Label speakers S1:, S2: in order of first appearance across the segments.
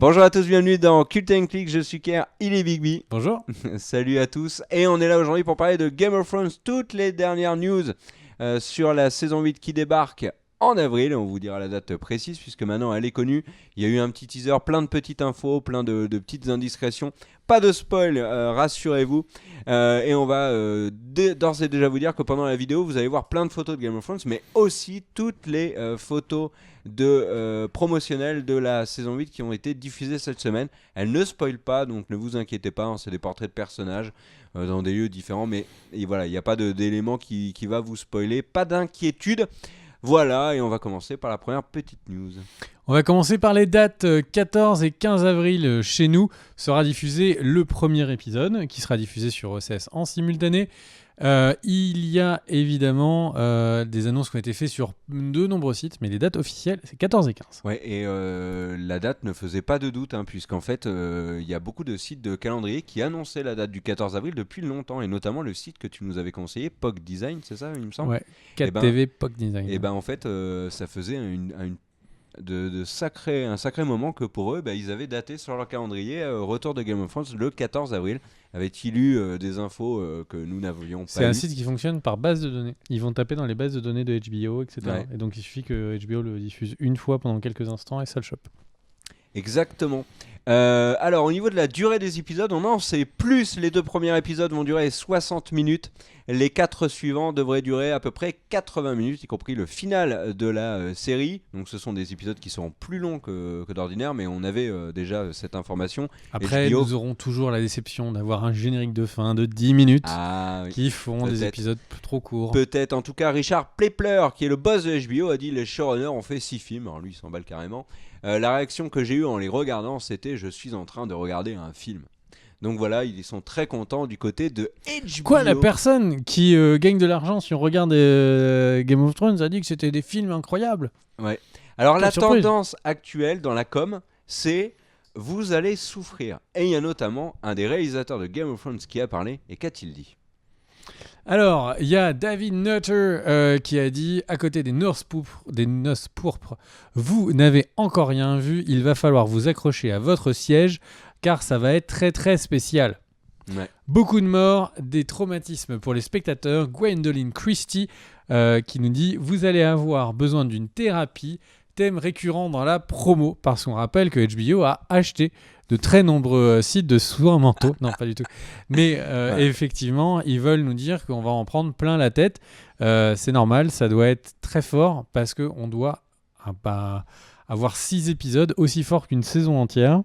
S1: Bonjour à tous, bienvenue dans Cult & Click, je suis Kerr, il est Bigby.
S2: Bonjour.
S1: Salut à tous, et on est là aujourd'hui pour parler de Game of Thrones, toutes les dernières news sur la saison 8 qui débarque en avril. On vous dira la date précise puisque maintenant elle est connue. Il y a eu un petit teaser, plein de petites infos, plein de petites indiscrétions. Pas de spoil, rassurez-vous. Et on va d'ores et déjà vous dire que pendant la vidéo, vous allez voir plein de photos de Game of Thrones, mais aussi toutes les photos promotionnelles de la saison 8 qui ont été diffusées cette semaine. Elles ne spoilent pas, donc ne vous inquiétez pas, hein, c'est des portraits de personnages dans des lieux différents, mais et voilà, il n'y a pas d'élément qui va vous spoiler, pas d'inquiétude. Voilà, et on va commencer par la première petite news.
S2: On va commencer par les dates. 14 et 15 avril chez nous sera diffusé le premier épisode qui sera diffusé sur OCS en simultané. Il y a évidemment des annonces qui ont été faites sur de nombreux sites, mais les dates officielles, c'est 14 et 15.
S1: Ouais, et la date ne faisait pas de doute, hein, puisqu'en fait, il y a beaucoup de sites de calendrier qui annonçaient la date du 14 avril depuis longtemps, et notamment le site que tu nous avais conseillé, POC Design, c'est ça, il me semble.
S2: Ouais, 4TV POC Design.
S1: Et ben en fait, ça faisait un sacré moment que pour eux, ils avaient daté sur leur calendrier retour de Game of Thrones le 14 avril. Avait-il eu des infos que nous n'avions pas
S2: C'est un
S1: eues.
S2: site qui fonctionne par base de données. Ils vont taper dans les bases de données de HBO, etc.
S1: Ouais.
S2: Et donc il suffit que HBO le diffuse une fois pendant quelques instants et ça le chope.
S1: Exactement. Alors au niveau de la durée des épisodes, on en sait plus. Les 2 premiers épisodes vont durer 60 minutes. Les 4 suivants devraient durer à peu près 80 minutes, y compris le final de la série. Donc ce sont des épisodes qui seront plus longs que d'ordinaire, mais on avait déjà cette information.
S2: Après,
S1: HBO...
S2: nous aurons toujours la déception d'avoir un générique de fin de 10 minutes
S1: oui.
S2: qui font des épisodes trop courts.
S1: Peut-être, en tout cas, Richard Plepler, qui est le boss de HBO, a dit les showrunners ont fait 6 films. Alors lui, il s'emballe carrément. La réaction que j'ai eue en les regardant, c'était je suis en train de regarder un film. Donc voilà, ils sont très contents du côté de HBO.
S2: Quoi, la personne qui gagne de l'argent si on regarde Game of Thrones a dit que c'était des films incroyables.
S1: Ouais. Alors la
S2: surprise.
S1: tendance actuelle dans la com, c'est vous allez souffrir. Et il y a notamment un des réalisateurs de Game of Thrones qui a parlé. Et qu'a-t-il dit ?
S2: Alors, il y a David Nutter qui a dit, à côté des noces pourpres, vous n'avez encore rien vu, il va falloir vous accrocher à votre siège, car ça va être très très spécial.
S1: Ouais.
S2: Beaucoup de morts, des traumatismes pour les spectateurs. Gwendoline Christie qui nous dit, vous allez avoir besoin d'une thérapie, thème récurrent dans la promo, parce qu'on rappelle que HBO a acheté de très nombreux sites de soins mentaux. Non, pas du tout. Mais
S1: Ouais.
S2: effectivement, ils veulent nous dire qu'on va en prendre plein la tête. C'est normal, ça doit être très fort parce qu'on doit avoir 6 épisodes aussi forts qu'une saison entière.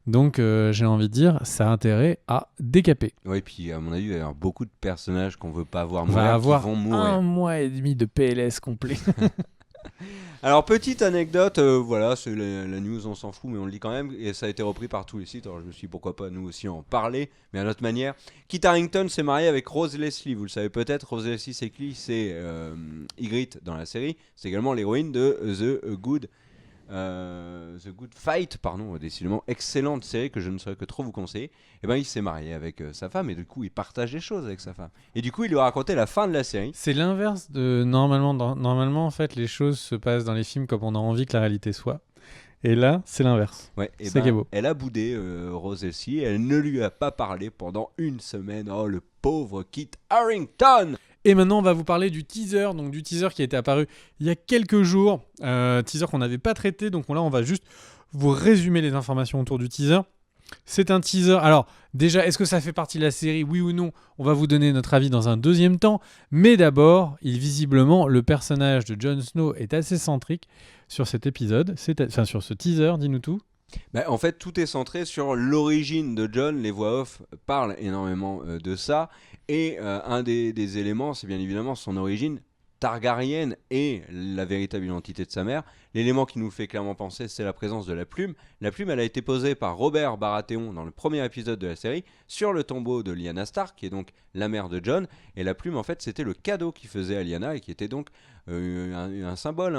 S2: Donc j'ai envie de dire, ça a intérêt à décaper.
S1: Oui, puis à mon avis, il va y avoir beaucoup de personnages qu'on veut pas voir
S2: On va
S1: mourir,
S2: avoir
S1: qui vont mourir.
S2: 1 mois et demi de PLS complet.
S1: Alors petite anecdote, voilà, c'est la news, on s'en fout, mais on le dit quand même, et ça a été repris par tous les sites. Alors je me suis dit pourquoi pas nous aussi en parler, mais à notre manière. Kit Harington s'est marié avec Rose Leslie, vous le savez peut-être. Rose Leslie, c'est qui ? C'est Ygritte dans la série. C'est également l'héroïne de The Good Fight, pardon, décidément excellente série que je ne saurais que trop vous conseiller. Et ben il s'est marié avec sa femme et du coup il partage des choses avec sa femme. Et du coup il lui a raconté la fin de la série.
S2: C'est l'inverse de normalement. Normalement, en fait, les choses se passent dans les films comme on a envie que la réalité soit. Et là, c'est l'inverse.
S1: Ouais, et
S2: C'est qui est beau.
S1: elle a boudé Rose Leslie, elle ne lui a pas parlé pendant une semaine. Oh le pauvre Kit Harington.
S2: Et maintenant, on va vous parler du teaser, donc du teaser qui a été apparu il y a quelques jours, teaser qu'on n'avait pas traité, donc là, on va juste vous résumer les informations autour du teaser. C'est un teaser. Alors, déjà, est-ce que ça fait partie de la série ? Oui ou non ? On va vous donner notre avis dans un deuxième temps. Mais d'abord, visiblement, le personnage de Jon Snow est assez centrique sur cet épisode, enfin sur ce teaser, dis-nous tout.
S1: En fait, tout est centré sur l'origine de Jon. Les voix off parlent énormément de ça. Et un des éléments, c'est bien évidemment son origine targaryenne et la véritable identité de sa mère. L'élément qui nous fait clairement penser, c'est la présence de la plume. La plume, elle a été posée par Robert Baratheon dans le premier épisode de la série sur le tombeau de Lyanna Stark, qui est donc la mère de Jon. Et la plume, en fait, c'était le cadeau qu'il faisait à Lyanna et qui était donc un symbole.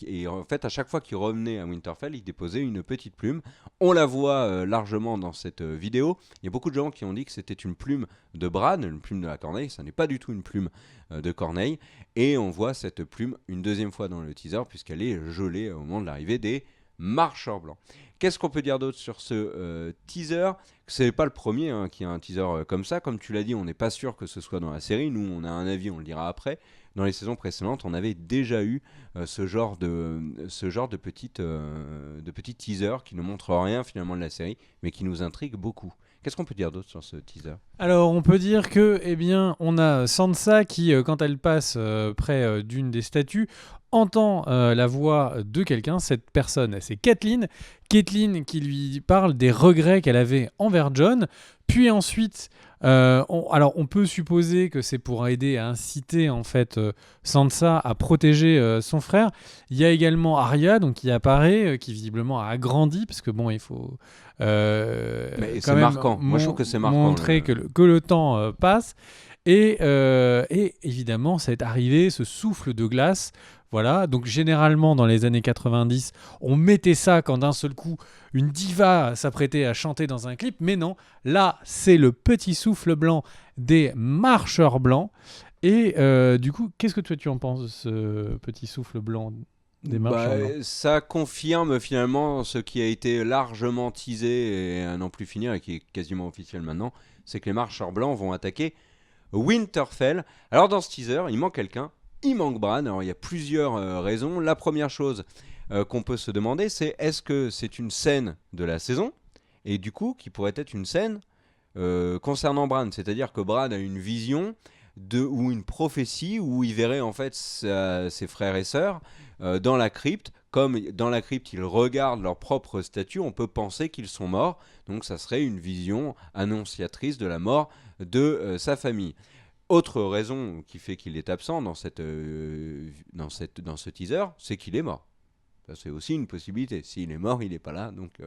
S1: Et en fait, à chaque fois qu'il revenait à Winterfell, il déposait une petite plume. On la voit largement dans cette vidéo. Il y a beaucoup de gens qui ont dit que c'était une plume de Bran, une plume de la corneille. Ça n'est pas du tout une plume de corneille. Et on voit cette plume une deuxième fois dans le teaser, puisqu'elle est gelée au moment de l'arrivée des marcheurs blancs. Qu'est-ce qu'on peut dire d'autre sur ce teaser? C'est pas le premier qui a un teaser comme ça. Comme tu l'as dit, on n'est pas sûr que ce soit dans la série. Nous, on a un avis, on le dira après. Dans les saisons précédentes, on avait déjà eu ce genre de petite teaser qui ne montre rien finalement de la série, mais qui nous intrigue beaucoup. Qu'est-ce qu'on peut dire d'autre sur ce teaser?
S2: Alors, on peut dire que, eh bien, on a Sansa qui, quand elle passe près d'une des statues, entend la voix de quelqu'un. Cette personne, c'est Catelyn. Catelyn qui lui parle des regrets qu'elle avait envers Jon. Puis ensuite, on peut supposer que c'est pour aider à inciter en fait Sansa à protéger son frère. Il y a également Arya donc qui apparaît, qui visiblement a agrandi parce que bon, il faut
S1: Mais
S2: quand
S1: c'est
S2: même
S1: marquant. Moi, je trouve que c'est marquant.
S2: montrer que le temps passe. Et évidemment, cette arrivée, ce souffle de glace, voilà. Donc généralement, dans les années 90, on mettait ça quand d'un seul coup, une diva s'apprêtait à chanter dans un clip. Mais non, là, c'est le petit souffle blanc des marcheurs blancs. Et du coup, qu'est-ce que toi tu en penses de ce petit souffle blanc des marcheurs blancs?
S1: Ça confirme finalement ce qui a été largement teasé et à n'en plus finir et qui est quasiment officiel maintenant, c'est que les marcheurs blancs vont attaquer Winterfell. Alors dans ce teaser, il manque quelqu'un, il manque Bran. Alors il y a plusieurs raisons. La première chose qu'on peut se demander, c'est est-ce que c'est une scène de la saison et du coup qui pourrait être une scène concernant Bran, c'est-à-dire que Bran a une vision ou une prophétie où il verrait en fait ses frères et sœurs dans la crypte. Comme dans la crypte, ils regardent leur propre statue, on peut penser qu'ils sont morts. Donc ça serait une vision annonciatrice de la mort de sa famille. Autre raison qui fait qu'il est absent dans ce teaser, c'est qu'il est mort. Ça, c'est aussi une possibilité. S'il est mort, il n'est pas là, donc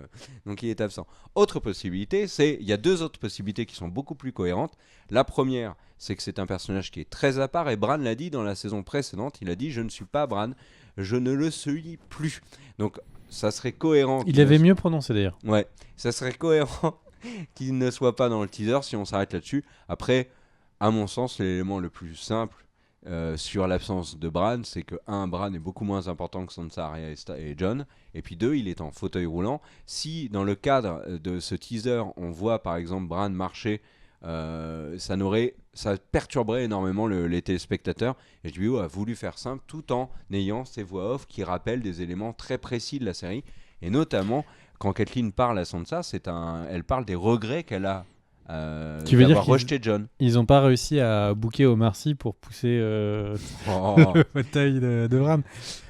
S1: il est absent. Autre possibilité, il y a deux autres possibilités qui sont beaucoup plus cohérentes. La première, c'est que c'est un personnage qui est très à part, et Bran l'a dit dans la saison précédente, il a dit « Je ne suis pas Bran, je ne le suis plus ». Donc ça serait cohérent.
S2: Il avait mieux prononcé d'ailleurs.
S1: Ouais, ça serait cohérent qu'il ne soit pas dans le teaser si on s'arrête là-dessus. Après, à mon sens, l'élément le plus simple sur l'absence de Bran, c'est que Bran est beaucoup moins important que Sansa, Arya et Jon, et puis 2, il est en fauteuil roulant. Si dans le cadre de ce teaser, on voit par exemple Bran marcher, ça perturberait énormément les téléspectateurs. Et HBO a voulu faire simple tout en ayant ces voix off qui rappellent des éléments très précis de la série, et notamment quand Catelyn parle à Sansa, elle parle des regrets qu'elle a
S2: Tu veux dire
S1: d'avoir rejeté Jon.
S2: Ils n'ont pas réussi à booker Omar Sy pour pousser la bataille de Bran.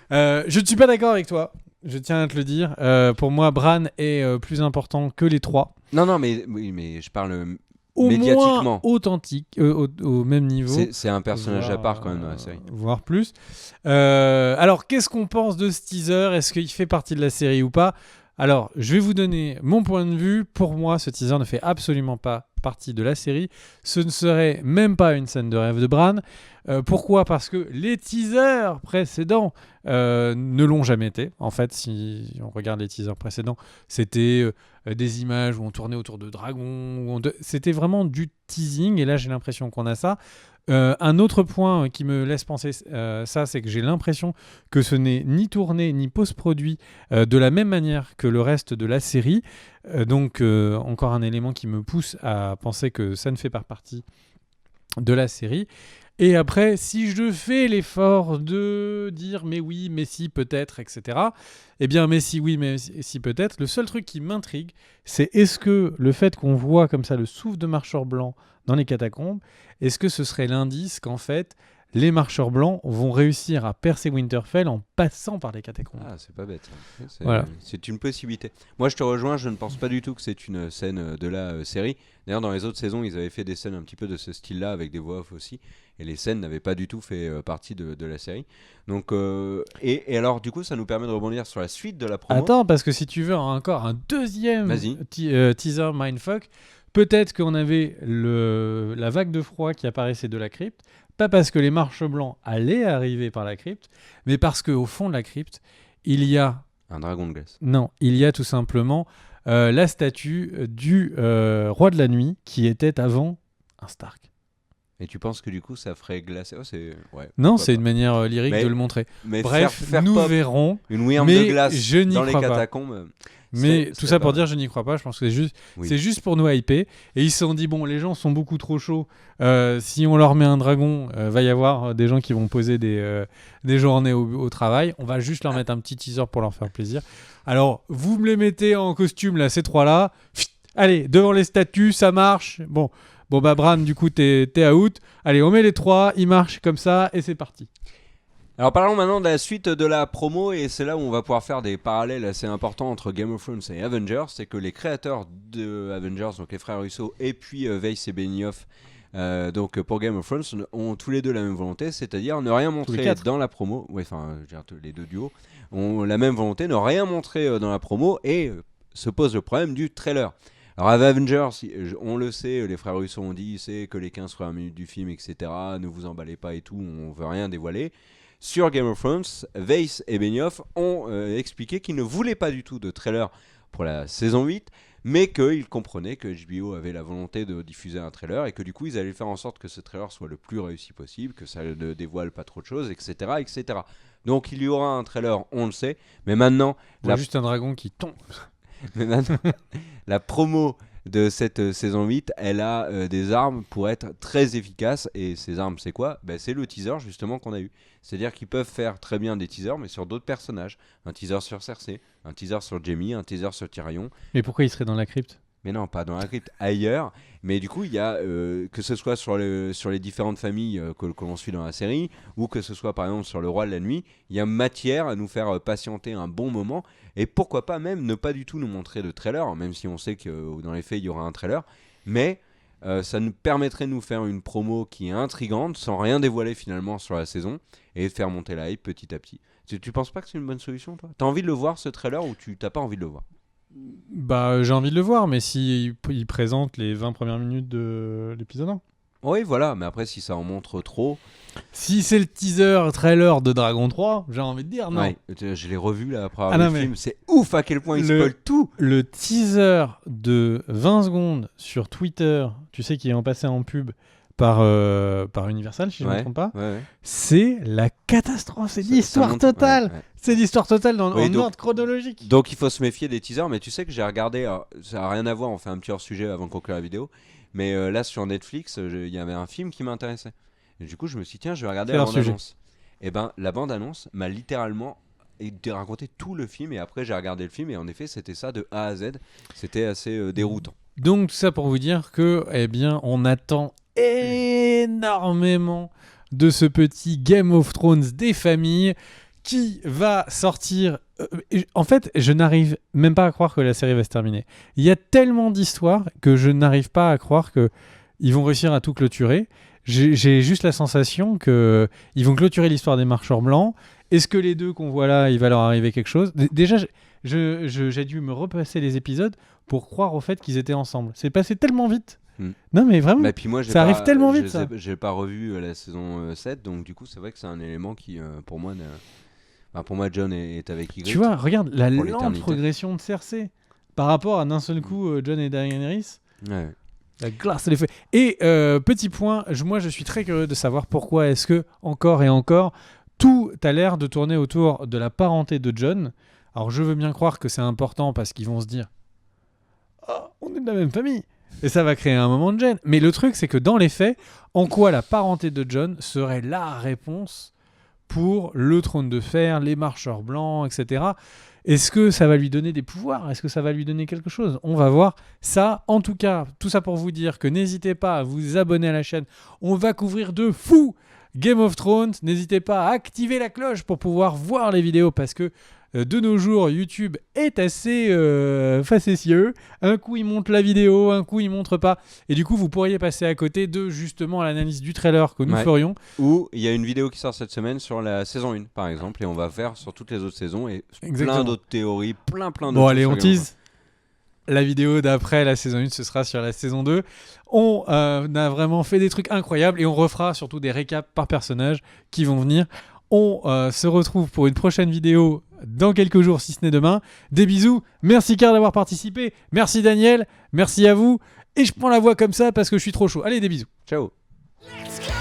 S2: Je ne suis pas d'accord avec toi. Je tiens à te le dire. Pour moi, Bran est plus important que les trois.
S1: Non, mais je parle
S2: Au
S1: médiatiquement.
S2: moins authentique, au même niveau.
S1: C'est un personnage à part quand même dans la série.
S2: Voire plus. Alors, qu'est-ce qu'on pense de ce teaser? Est-ce qu'il fait partie de la série ou pas? Alors, je vais vous donner mon point de vue. Pour moi, ce teaser ne fait absolument pas partie de la série. Ce ne serait même pas une scène de rêve de Bran. Pourquoi? Parce que les teasers précédents ne l'ont jamais été. En fait, si on regarde les teasers précédents, c'était des images où on tournait autour de dragons. C'était vraiment du teasing. Et là, j'ai l'impression qu'on a ça. Un autre point qui me laisse penser ça, c'est que j'ai l'impression que ce n'est ni tourné ni post-produit de la même manière que le reste de la série. Donc, encore un élément qui me pousse à penser que ça ne fait pas partie de la série. Et après, si je fais l'effort de dire mais oui, mais si, peut-être, etc., eh bien, mais si, oui, mais si, peut-être, le seul truc qui m'intrigue, c'est est-ce que le fait qu'on voit comme ça le souffle de marcheurs blancs dans les catacombes, est-ce que ce serait l'indice qu'en fait, les marcheurs blancs vont réussir à percer Winterfell en passant par les catacombes?
S1: Ah, c'est pas bête.
S2: Voilà.
S1: C'est une possibilité. Moi, je te rejoins, je ne pense pas du tout que c'est une scène de la série. D'ailleurs, dans les autres saisons, ils avaient fait des scènes un petit peu de ce style-là, avec des voix off aussi. Et les scènes n'avaient pas du tout fait partie de la série. Donc, et alors, du coup, ça nous permet de rebondir sur la suite de la promo.
S2: Attends, parce que si tu veux encore un deuxième teaser mindfuck, peut-être qu'on avait la vague de froid qui apparaissait de la crypte, pas parce que les marcheurs blancs allaient arriver par la crypte, mais parce qu'au fond de la crypte, il y a...
S1: Un dragon de glace.
S2: Non, il y a tout simplement la statue du roi de la nuit qui était avant un Stark.
S1: Et tu penses que du coup ça ferait glacer? Ouais,
S2: Non,
S1: pourquoi
S2: c'est une
S1: pas.
S2: manière lyrique
S1: Mais-
S2: de le montrer.
S1: Mais
S2: Bref,
S1: faire
S2: nous
S1: pop
S2: verrons.
S1: une wyrm
S2: mais
S1: de glace
S2: je n'y
S1: dans les
S2: crois pas.
S1: catacombes.
S2: Mais
S1: serait-
S2: tout
S1: serait
S2: ça pour
S1: pas
S2: dire,
S1: mal.
S2: je n'y crois pas. Je pense que
S1: Oui.
S2: c'est juste pour nous hyper. Et ils se sont dit, bon, les gens sont beaucoup trop chauds. Si on leur met un dragon, va y avoir des gens qui vont poser des journées au travail. On va juste leur mettre un petit teaser pour leur faire plaisir. Alors, vous me les mettez en costume, là, ces trois-là. Allez, devant les statues, ça marche. Bon, bah, Bran, du coup, t'es out. Allez, on met les trois, ils marchent comme ça, et c'est parti.
S1: Alors parlons maintenant de la suite de la promo et c'est là où on va pouvoir faire des parallèles assez importants entre Game of Thrones et Avengers. C'est que les créateurs de Avengers, donc les frères Russo et puis Weiss et Benioff, donc pour Game of Thrones, ont tous les deux la même volonté, c'est-à-dire ne rien montrer
S2: quatre.
S1: dans la promo. Ouais, enfin, je veux dire, les deux duos ont la même volonté, ne rien montrer dans la promo et se pose le problème du trailer. Alors avec Avengers, on le sait, les frères Russo ont dit, c'est que les 15 premières minutes du film, etc., ne vous emballez pas et tout, on veut rien dévoiler. Sur Game of Thrones, Weiss et Benioff ont expliqué qu'ils ne voulaient pas du tout de trailer pour la saison 8, mais qu'ils comprenaient que HBO avait la volonté de diffuser un trailer et que du coup ils allaient faire en sorte que ce trailer soit le plus réussi possible, que ça ne dévoile pas trop de choses, etc. etc. Donc il y aura un trailer, on le sait, mais maintenant,
S2: On voit juste un dragon qui tombe.
S1: mais maintenant, la promo de cette saison 8, elle a des armes pour être très efficace. Et ces armes, c'est quoi? C'est le teaser justement qu'on a eu. C'est-à-dire qu'ils peuvent faire très bien des teasers, mais sur d'autres personnages. Un teaser sur Cersei, un teaser sur Jaime, un teaser sur Tyrion.
S2: Mais pourquoi il serait dans la crypte?
S1: Mais non, pas dans la crypte, ailleurs. Mais du coup, il y a, que ce soit sur les différentes familles que l'on suit dans la série, ou que ce soit par exemple sur le roi de la nuit, il y a matière à nous faire patienter un bon moment. Et pourquoi pas même ne pas du tout nous montrer de trailer, même si on sait que dans les faits, il y aura un trailer. Mais ça nous permettrait de nous faire une promo qui est intrigante, sans rien dévoiler finalement sur la saison, et de faire monter la hype petit à petit. Tu penses pas que c'est une bonne solution, toi? T'as envie de le voir, ce trailer, ou tu t'as pas envie de le voir?
S2: Bah, j'ai envie de le voir, mais si il présente les 20 premières minutes de l'épisode 1.
S1: Oui, voilà, mais après, si ça en montre trop...
S2: Si c'est le teaser trailer de Dragon 3, j'ai envie de dire non.
S1: Ouais, je l'ai revu là après avoir
S2: Ah
S1: vu
S2: non,
S1: le
S2: mais
S1: film, c'est ouf à quel point il spoil tout.
S2: Le teaser de 20 secondes sur Twitter, tu sais, qui est en passé en pub par Universal, si je ne me trompe pas,
S1: Ouais.
S2: c'est la catastrophe, c'est
S1: Ça
S2: l'histoire
S1: montre-
S2: totale.
S1: ouais.
S2: C'est l'histoire totale en
S1: Oui, donc-
S2: ordre chronologique.
S1: Donc il faut se méfier des teasers, mais tu sais que j'ai regardé, alors, ça n'a rien à voir, on fait un petit hors-sujet avant de conclure la vidéo, mais là sur Netflix, il y avait un film qui m'intéressait. Et du coup je me suis dit, tiens, je vais regarder
S2: C'est
S1: la
S2: hors-sujet.
S1: bande-annonce. Et ben la bande-annonce m'a littéralement raconté tout le film, et après j'ai regardé le film, et en effet c'était ça de A à Z, c'était assez déroutant.
S2: Donc tout ça pour vous dire que, eh bien, on attend énormément de ce petit Game of Thrones des familles qui va sortir. En fait, je n'arrive même pas à croire que la série va se terminer. Il y a tellement d'histoires que je n'arrive pas à croire que ils vont réussir à tout clôturer. J'ai juste la sensation que ils vont clôturer l'histoire des marcheurs blancs. Est-ce que les deux qu'on voit là, il va leur arriver quelque chose? Déjà, j'ai dû me repasser les épisodes pour croire au fait qu'ils étaient ensemble. C'est passé tellement vite. Non mais vraiment,
S1: Mais puis moi,
S2: ça arrive tellement vite, ça.
S1: J'ai pas revu la saison 7, donc du coup c'est vrai que c'est un élément qui, pour moi, pour moi John est avec Ygritte.
S2: Tu vois, regarde la
S1: pour
S2: lente
S1: l'éternité.
S2: progression de Cersei par rapport à d'un seul coup John et Daenerys.
S1: Ouais.
S2: La glace et les feux. Et petit point, moi je suis très curieux de savoir pourquoi est-ce que encore et encore tout a l'air de tourner autour de la parenté de John. Alors je veux bien croire que c'est important parce qu'ils vont se dire on est de la même famille et ça va créer un moment de gêne. Mais le truc c'est que dans les faits, en quoi la parenté de John serait la réponse pour le trône de fer, les marcheurs blancs, etc. Est-ce que ça va lui donner des pouvoirs? Est-ce que ça va lui donner quelque chose? On va voir ça. En tout cas, tout ça pour vous dire que n'hésitez pas à vous abonner à la chaîne. On va couvrir de fou Game of Thrones. N'hésitez pas à activer la cloche pour pouvoir voir les vidéos parce que de nos jours, YouTube est assez facétieux. Un coup, il montre la vidéo, un coup, il montre pas. Et du coup, vous pourriez passer à côté de justement l'analyse du trailer que nous ferions.
S1: Ou il y a une vidéo qui sort cette semaine sur la saison 1, par exemple, et on va faire sur toutes les autres saisons et plein d'autres théories, plein d'autres
S2: Bon, allez,
S1: choses
S2: on
S1: sur Game of
S2: tease. La vidéo d'après la saison 1, ce sera sur la saison 2. On a vraiment fait des trucs incroyables et on refera surtout des récaps par personnage qui vont venir. On se retrouve pour une prochaine vidéo dans quelques jours, si ce n'est demain. Des bisous. Merci Karl d'avoir participé. Merci Daniel. Merci à vous. Et je prends la voix comme ça parce que je suis trop chaud. Allez, des bisous.
S1: Ciao.
S3: Let's go!